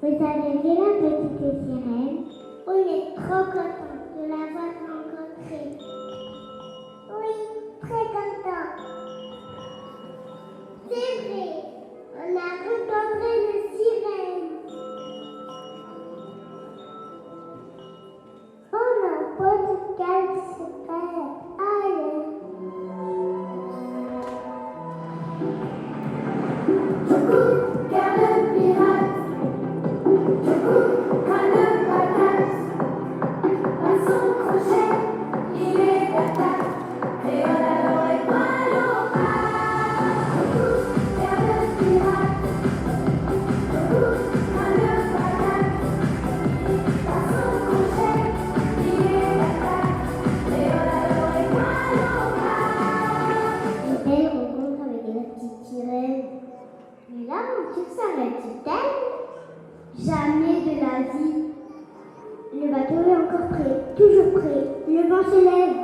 Vous avez vu la petite sirène? On est trop content de l'avoir rencontrée. Oui, très content. C'est vrai, on a rencontré une sirène. Oh, n'importe quelle sirène. Allez. Coucou, car le pirate. Coucou, car le patate. À son crochet, il est patate. Et on a l'oreille mal au bras. Coucou, car le pirate. Coucou, car le patate. À son crochet, il est patate. Et on a l'oreille mal au bras. Une belle rencontre avec la petite sirène. Mais l'aventure s'arrête-t-elle? Jamais de la vie. Le bateau est encore prêt, toujours prêt. Le vent se lève.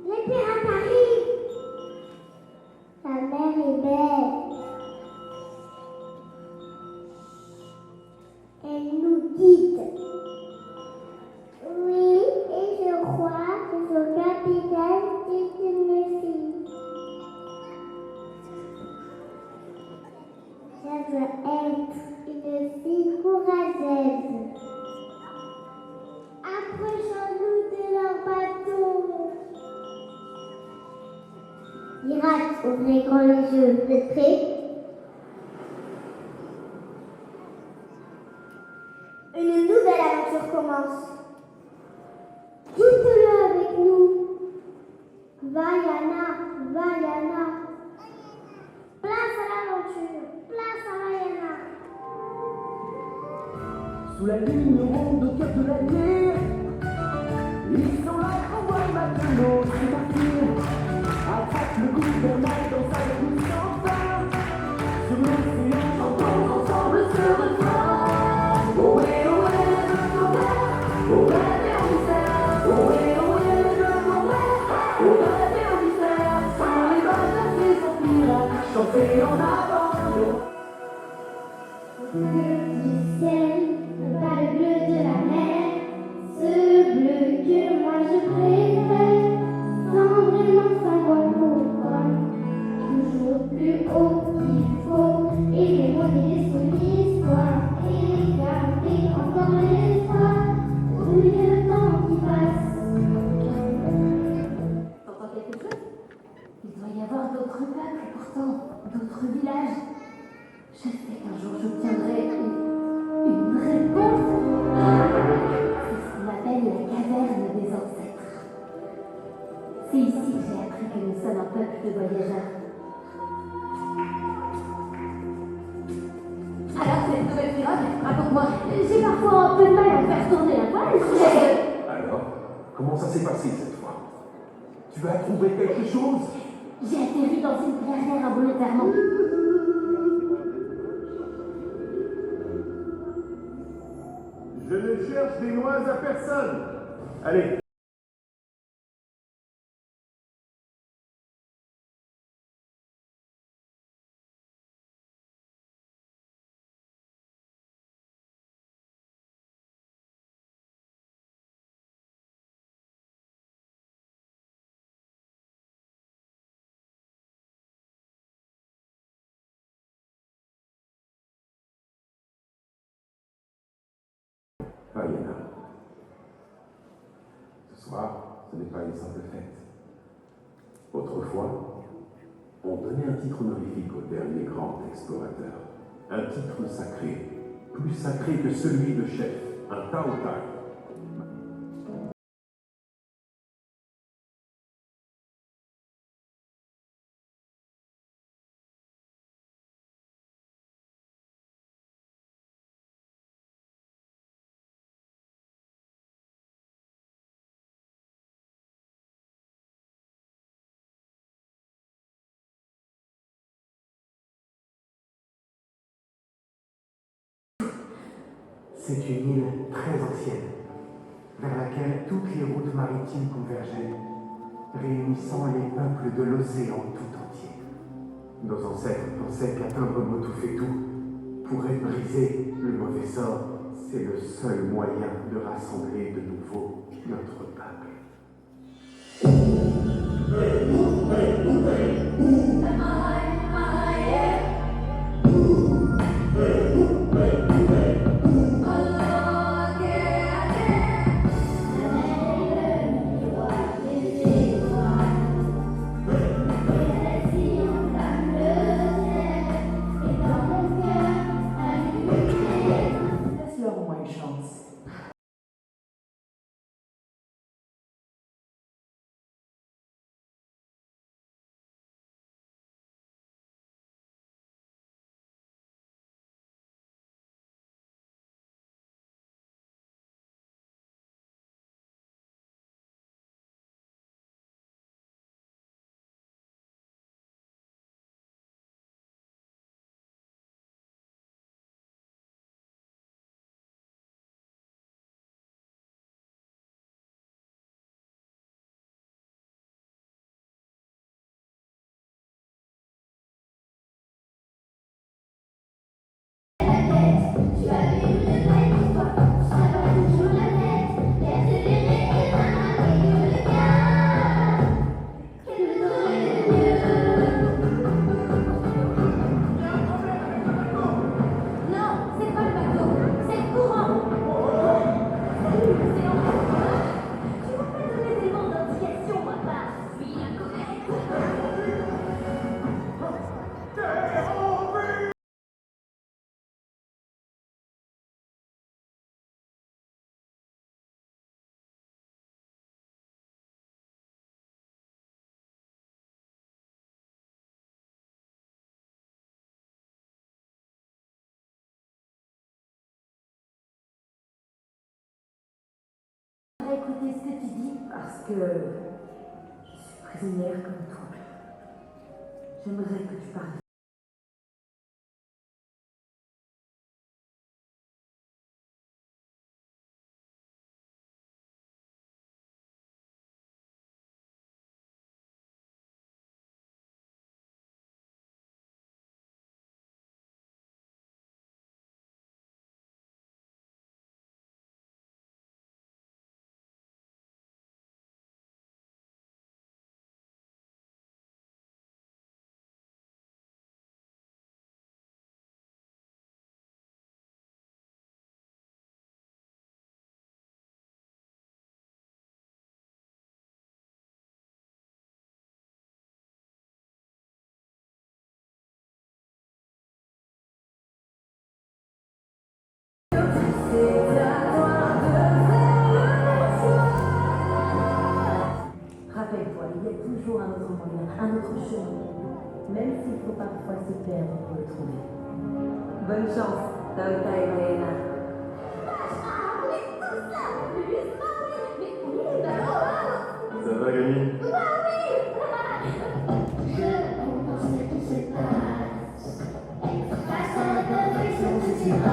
Les pirates arrivent. La mer est belle. Elle nous guide. Oui, et je crois que son capitaine est une fille. Je veux être une fille courageuse. Approchons-nous de leur bateau. Pirates, ouvrez grand les yeux. Vous êtes prêts? Une nouvelle aventure commence. Dites-le avec nous. Vaiana, Vaiana. Place à l'aventure. Place à Vaiana. Sous la ligne ronde au cœur de la nuit, ils sont là pour voir le matelot se partir. Attrape le gouvernail dans sa route sans fin. Sur l'océan, chantons ensemble ce refrain. Ohé, ohé, le nowhere, ohé, le mystère. Ohé, ohé, le nowhere, ohé, le mystère. Sur les bateaux des empires, chantez en avant. Du ciel, pas le bleu de la mer, ce bleu que moi je préfère, sans vraiment savoir pourquoi, toujours plus haut qu'il faut, et les modèles sur l'histoire, et garder encore l'espoir, oublier le temps qui passe. T'entends quelque chose? Il doit y avoir d'autres peuples pourtant, d'autres villages. J'espère qu'un jour j'obtiendrai une réponse. C'est ce qu'on appelle la caverne des ancêtres. C'est ici que j'ai appris que nous sommes un peuple de voyageurs. Alors, cette nouvelle pirogue, raconte-moi. J'ai parfois un peu de mal à faire tourner la voile. Alors, comment ça s'est passé cette fois? Tu as trouvé quelque chose? J'ai atterri dans une clairière involontairement. Je ne cherche des noix à personne. Allez, Vaiana. Ce soir, ce n'est pas une simple fête. Autrefois, on donnait un titre honorifique au dernier grand explorateur. Un titre sacré, plus sacré que celui de chef, un Taotai. C'est une île très ancienne, vers laquelle toutes les routes maritimes convergeaient, réunissant les peuples de l'océan tout entier. Nos ancêtres pensaient qu'atteindre Motufetu pourrait briser le mauvais sort. C'est le seul moyen de rassembler de nouveau notre peuple. Laisse-leur au moins une chance. Tu as eu une vraie histoire, ça va toujours la tête. Persévérer et remarquer que le gars, quel aurait le mieux. Non, c'est pas le bateau, c'est le courant. C'est l'océan. Tu vas pas donner tellement d'indications, ma part. Je suis la comète. Écouter ce que tu dis Parce que je suis prisonnière comme toi. J'aimerais que tu parles. Rappelle-toi, il y a toujours un autre moyen, un autre chemin. Même s'il faut parfois se perdre pour le trouver. Bonne chance, Taota et Maëna. Ah, mais tout ça, plus, bah oui, mais oui, bah oh, Ça va, Gagné? bah oui. Je comprends ce qui se passe. Face à la perfection, je suis là.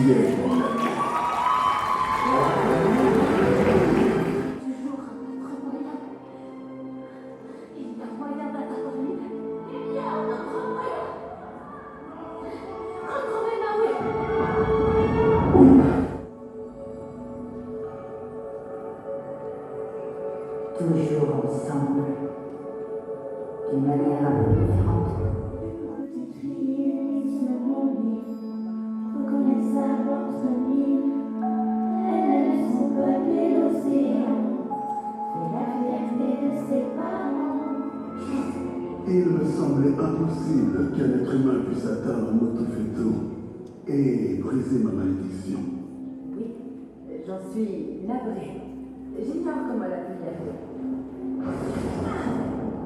qui est mon ami. Toujours un autre moyen. Il y a moyen d'atteindre lui. Il y a un autre moyen. Retrouvez Maui. Toujours ensemble, d'une manière un peu différente. Petite fille sur mon lit, reconnaissable entre mille. Elle aime son peuple et l'océan, fait la fierté de ses parents. Il me semblait impossible qu'un être humain puisse atteindre Motofeto et briser ma malédiction. Oui, j'en suis navrée. J'ignore comment elle a pu y arriver.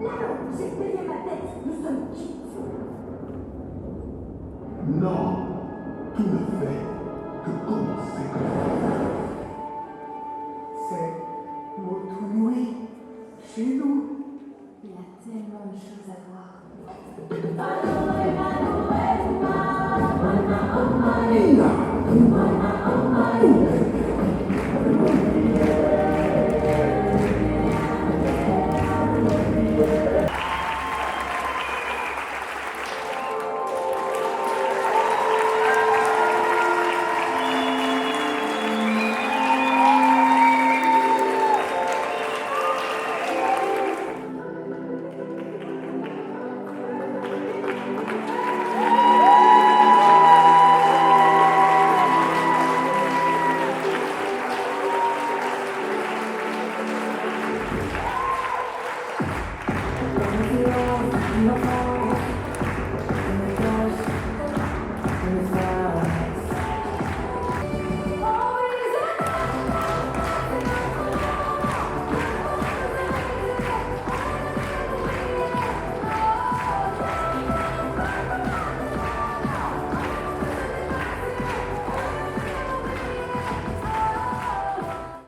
Là, j'ai payé ma tête, nous sommes quittes. Non, tout ne fait que commencer. C'est Motunui, chez nous. Il y a tellement de choses à voir. Dans le silence,